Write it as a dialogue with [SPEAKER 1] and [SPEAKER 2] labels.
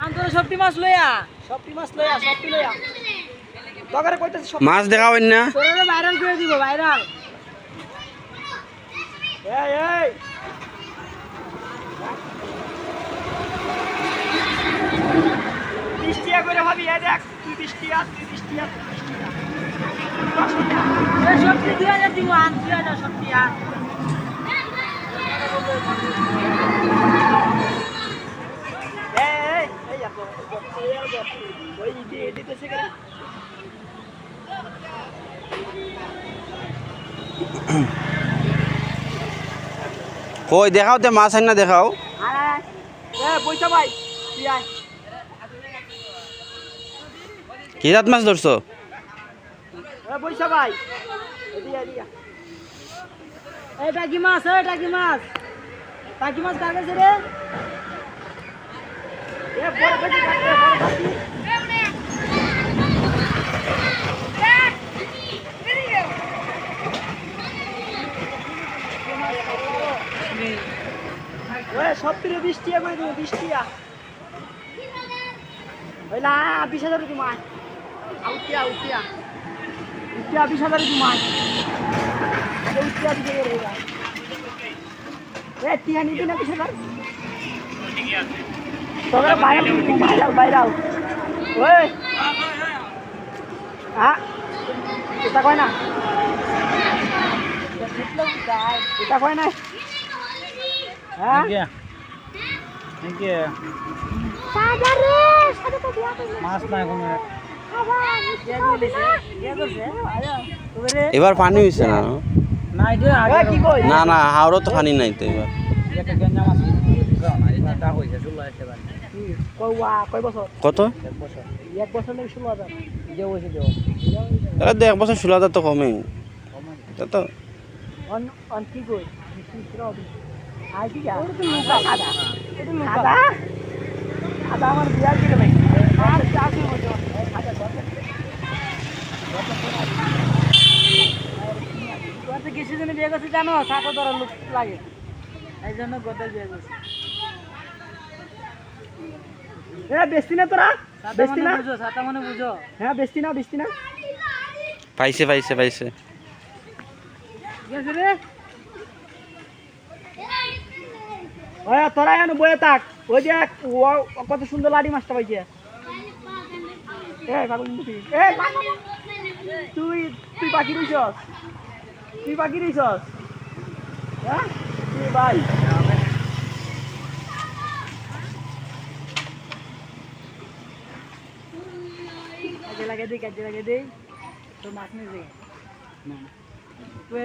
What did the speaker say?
[SPEAKER 1] আন্তর সবটি মাছ লইয়া তগরে কইতেছে
[SPEAKER 2] মাছ দেখাবেন না
[SPEAKER 1] তোরে ভাইরাল করে দিব ভাইরাল এই 20 টাকা করে ভাবি এই দেখ 20 টাকা এই সবটি 2000 দিব আন 2000 সবটি আন
[SPEAKER 2] কই দেখাও তে মাছ আইনা দেখাও
[SPEAKER 1] পয়সা ভাই
[SPEAKER 2] কি জাত মাছ ধরছো
[SPEAKER 1] পয়সা ভাই এটা কি মাছ টাকি মাছ কার কাছে রে বড় কাটি সব 20 টাকা করে দেবো 20 টাকা হইলা 20,000 দিমা আউটিয়া 20,000 দিমা উঠিয়া দিয়ে রে টিয়া নিবি না 20,000 তোরা বাইরাও ওই এটা কয় না এটা কয় না
[SPEAKER 2] এবার পানি হয়েছে না না না হাওড়ও তো পানি নাই তো এবার কত
[SPEAKER 1] 1 বছর নাকি 16,000
[SPEAKER 2] তাহলে তো 1 বছর 16,000 তো কমে তা তো
[SPEAKER 1] কি কই আদা আমার বিয়ার দিকে নাই কিছু জন বিয়ে করছে জানো সাথে ধরা লোক লাগে এই জন্য গদা বিয়ে করছে বেশি না তোরা বেশি না বুঝো সাতা মানে বুঝো হ্যাঁ বেশি না
[SPEAKER 2] পাইছে
[SPEAKER 1] গেছে রে ওই তোরা এনে বয়ে থাক ওই যে কত সুন্দর লাড়ি মাছটা পাইছে তুই পাখি রইছস হ্যাঁ ভাই কাজে লাগে দেই তোর মাছ নিয়ে যাই তুই